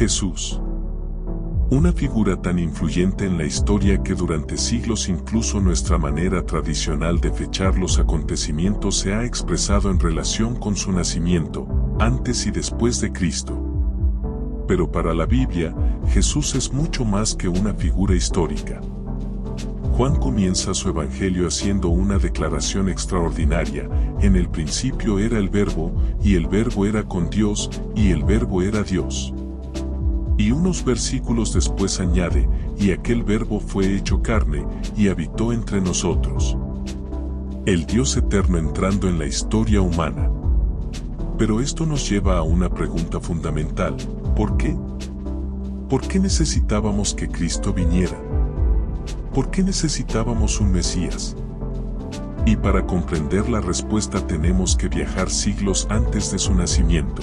Jesús. Una figura tan influyente en la historia que durante siglos incluso nuestra manera tradicional de fechar los acontecimientos se ha expresado en relación con su nacimiento, antes y después de Cristo. Pero para la Biblia, Jesús es mucho más que una figura histórica. Juan comienza su evangelio haciendo una declaración extraordinaria: en el principio era el Verbo, y el Verbo era con Dios, y el Verbo era Dios. Y unos versículos después añade: y aquel Verbo fue hecho carne, y habitó entre nosotros. El Dios eterno entrando en la historia humana. Pero esto nos lleva a una pregunta fundamental: ¿por qué? ¿Por qué necesitábamos que Cristo viniera? ¿Por qué necesitábamos un Mesías? Y para comprender la respuesta tenemos que viajar siglos antes de su nacimiento.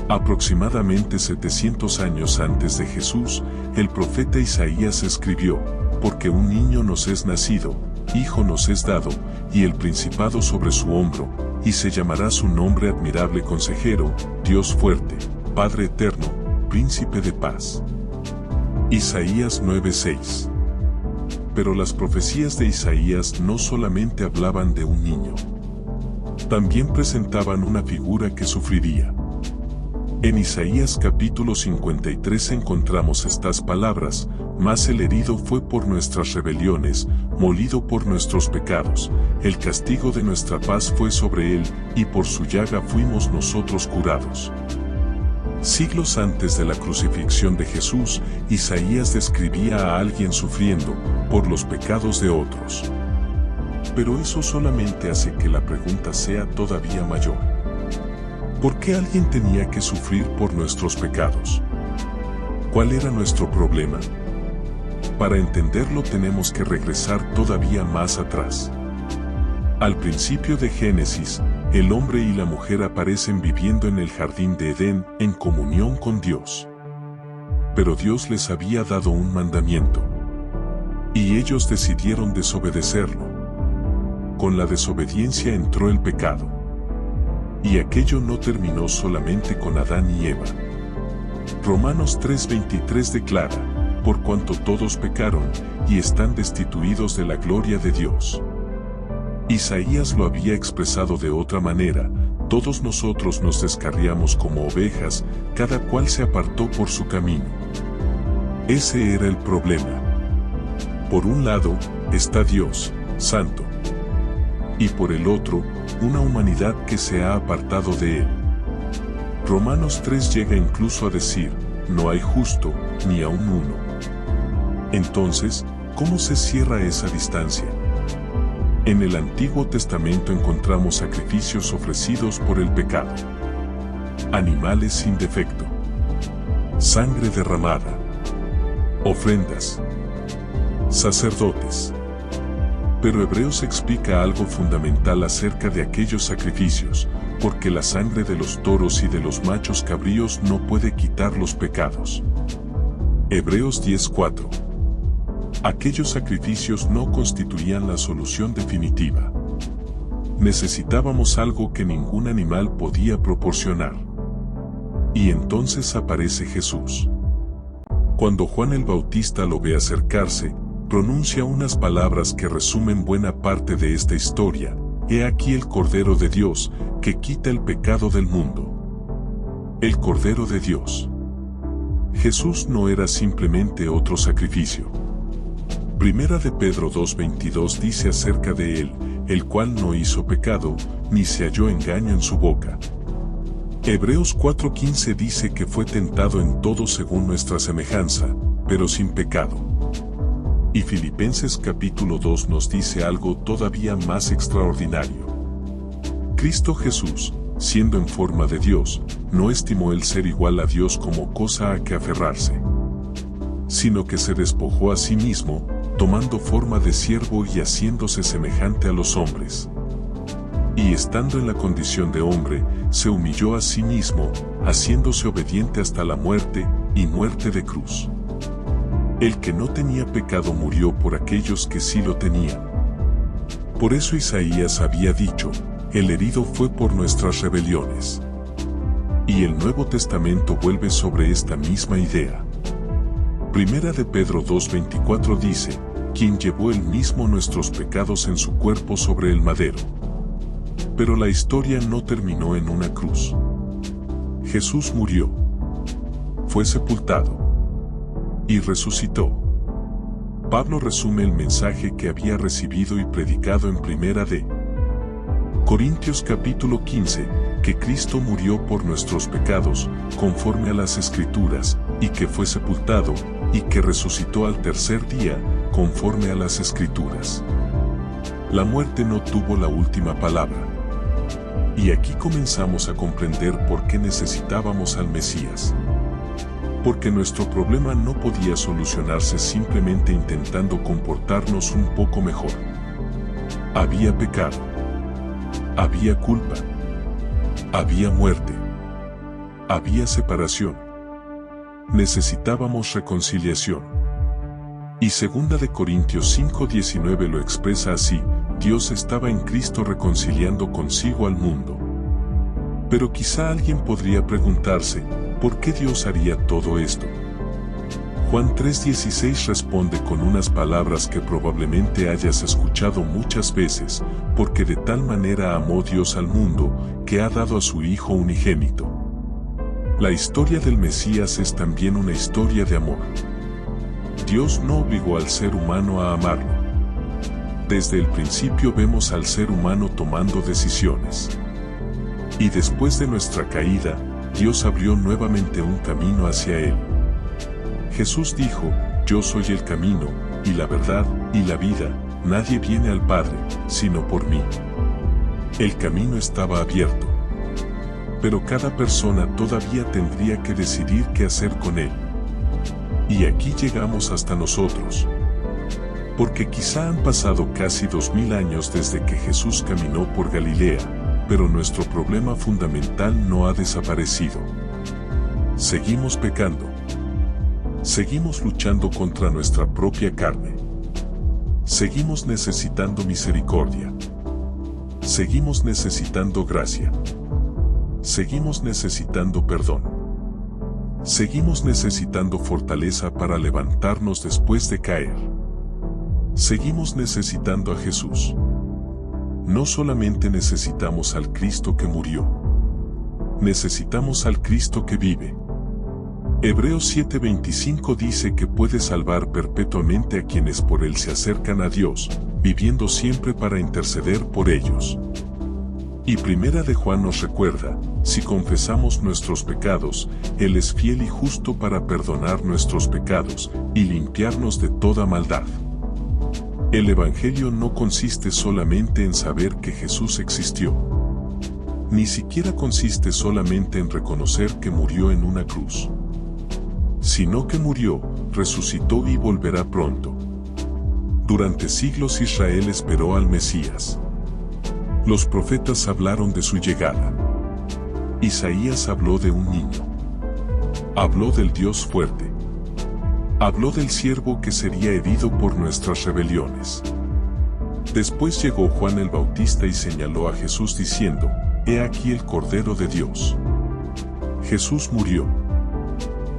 Aproximadamente 700 años antes de Jesús, el profeta Isaías escribió: porque un niño nos es nacido, hijo nos es dado, y el principado sobre su hombro, y se llamará su nombre admirable consejero, Dios fuerte, Padre eterno, príncipe de paz. Isaías 9:6. Pero las profecías de Isaías no solamente hablaban de un niño. También presentaban una figura que sufriría. En Isaías capítulo 53 encontramos estas palabras: mas el herido fue por nuestras rebeliones, molido por nuestros pecados, el castigo de nuestra paz fue sobre él, y por su llaga fuimos nosotros curados. Siglos antes de la crucifixión de Jesús, Isaías describía a alguien sufriendo por los pecados de otros. Pero eso solamente hace que la pregunta sea todavía mayor. ¿Por qué alguien tenía que sufrir por nuestros pecados? ¿Cuál era nuestro problema? Para entenderlo tenemos que regresar todavía más atrás. Al principio de Génesis, el hombre y la mujer aparecen viviendo en el jardín de Edén en comunión con Dios. Pero Dios les había dado un mandamiento. Y ellos decidieron desobedecerlo. Con la desobediencia entró el pecado. Y aquello no terminó solamente con Adán y Eva. Romanos 3:23 declara: por cuanto todos pecaron, y están destituidos de la gloria de Dios. Isaías lo había expresado de otra manera: todos nosotros nos descarriamos como ovejas, cada cual se apartó por su camino. Ese era el problema. Por un lado, está Dios, santo. Y por el otro, una humanidad que se ha apartado de él. Romanos 3 llega incluso a decir: no hay justo, ni aun uno. Entonces, ¿cómo se cierra esa distancia? En el Antiguo Testamento encontramos sacrificios ofrecidos por el pecado. Animales sin defecto. Sangre derramada. Ofrendas. Sacerdotes. Pero Hebreos explica algo fundamental acerca de aquellos sacrificios: porque la sangre de los toros y de los machos cabríos no puede quitar los pecados. Hebreos 10:4. Aquellos sacrificios no constituían la solución definitiva. Necesitábamos algo que ningún animal podía proporcionar. Y entonces aparece Jesús. Cuando Juan el Bautista lo ve acercarse, pronuncia unas palabras que resumen buena parte de esta historia: he aquí el Cordero de Dios, que quita el pecado del mundo. El Cordero de Dios. Jesús no era simplemente otro sacrificio. Primera de Pedro 2:22 dice acerca de él: el cual no hizo pecado, ni se halló engaño en su boca. Hebreos 4:15 dice que fue tentado en todo según nuestra semejanza, pero sin pecado. Y Filipenses capítulo 2 nos dice algo todavía más extraordinario. Cristo Jesús, siendo en forma de Dios, no estimó el ser igual a Dios como cosa a que aferrarse, sino que se despojó a sí mismo, tomando forma de siervo y haciéndose semejante a los hombres. Y estando en la condición de hombre, se humilló a sí mismo, haciéndose obediente hasta la muerte, y muerte de cruz. El que no tenía pecado murió por aquellos que sí lo tenían. Por eso Isaías había dicho: el herido fue por nuestras rebeliones. Y el Nuevo Testamento vuelve sobre esta misma idea. Primera de Pedro 2:24 dice, quien llevó él mismo nuestros pecados en su cuerpo sobre el madero. Pero la historia no terminó en una cruz. Jesús murió, fue sepultado y resucitó. Pablo resume el mensaje que había recibido y predicado en Primera de Corintios capítulo 15, que Cristo murió por nuestros pecados, conforme a las Escrituras, y que fue sepultado, y que resucitó al tercer día, conforme a las Escrituras. La muerte no tuvo la última palabra. Y aquí comenzamos a comprender por qué necesitábamos al Mesías. Porque nuestro problema no podía solucionarse simplemente intentando comportarnos un poco mejor. Había pecado. Había culpa. Había muerte. Había separación. Necesitábamos reconciliación. Y 2 de Corintios 5:19 lo expresa así: Dios estaba en Cristo reconciliando consigo al mundo. Pero quizá alguien podría preguntarse, ¿por qué Dios haría todo esto? Juan 3:16 responde con unas palabras que probablemente hayas escuchado muchas veces, porque de tal manera amó Dios al mundo, que ha dado a su Hijo unigénito. La historia del Mesías es también una historia de amor. Dios no obligó al ser humano a amarlo. Desde el principio vemos al ser humano tomando decisiones. Y después de nuestra caída, Dios abrió nuevamente un camino hacia Él. Jesús dijo, yo soy el camino, y la verdad, y la vida, nadie viene al Padre, sino por mí. El camino estaba abierto. Pero cada persona todavía tendría que decidir qué hacer con él. Y aquí llegamos hasta nosotros. Porque quizá han pasado casi 2000 años desde que Jesús caminó por Galilea, pero nuestro problema fundamental no ha desaparecido. Seguimos pecando. Seguimos luchando contra nuestra propia carne. Seguimos necesitando misericordia. Seguimos necesitando gracia. Seguimos necesitando perdón. Seguimos necesitando fortaleza para levantarnos después de caer. Seguimos necesitando a Jesús. No solamente necesitamos al Cristo que murió. Necesitamos al Cristo que vive. Hebreos 7:25 dice que puede salvar perpetuamente a quienes por Él se acercan a Dios, viviendo siempre para interceder por ellos. Y Primera de Juan nos recuerda, si confesamos nuestros pecados, Él es fiel y justo para perdonar nuestros pecados, y limpiarnos de toda maldad. El Evangelio no consiste solamente en saber que Jesús existió. Ni siquiera consiste solamente en reconocer que murió en una cruz. Sino que murió, resucitó y volverá pronto. Durante siglos Israel esperó al Mesías. Los profetas hablaron de su llegada. Isaías habló de un niño. Habló del Dios fuerte. Habló del siervo que sería herido por nuestras rebeliones. Después llegó Juan el Bautista y señaló a Jesús diciendo, «He aquí el Cordero de Dios». Jesús murió,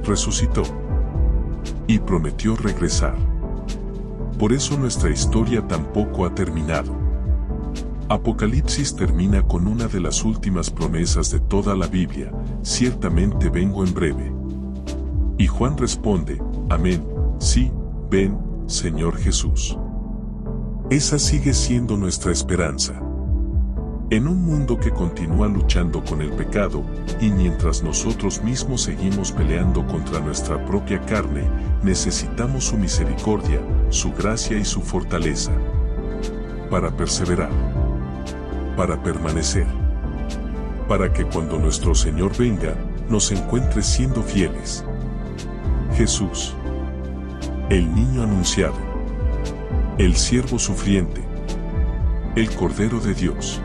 resucitó y prometió regresar. Por eso nuestra historia tampoco ha terminado. Apocalipsis termina con una de las últimas promesas de toda la Biblia, «Ciertamente vengo en breve». Y Juan responde, «Amén, sí, ven, Señor Jesús». Esa sigue siendo nuestra esperanza. En un mundo que continúa luchando con el pecado, y mientras nosotros mismos seguimos peleando contra nuestra propia carne, necesitamos su misericordia, su gracia y su fortaleza. Para perseverar. Para permanecer. Para que cuando nuestro Señor venga, nos encuentre siendo fieles. Jesús. El niño anunciado. El siervo sufriente. El Cordero de Dios.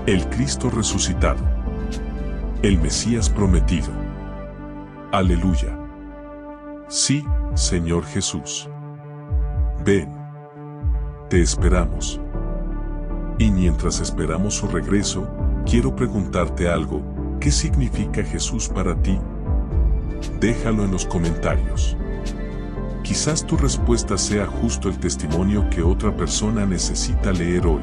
El Cristo resucitado. El Mesías prometido. Aleluya. Sí, Señor Jesús. Ven. Te esperamos. Y mientras esperamos su regreso, quiero preguntarte algo. ¿Qué significa Jesús para ti? Déjalo en los comentarios. Quizás tu respuesta sea justo el testimonio que otra persona necesita leer hoy.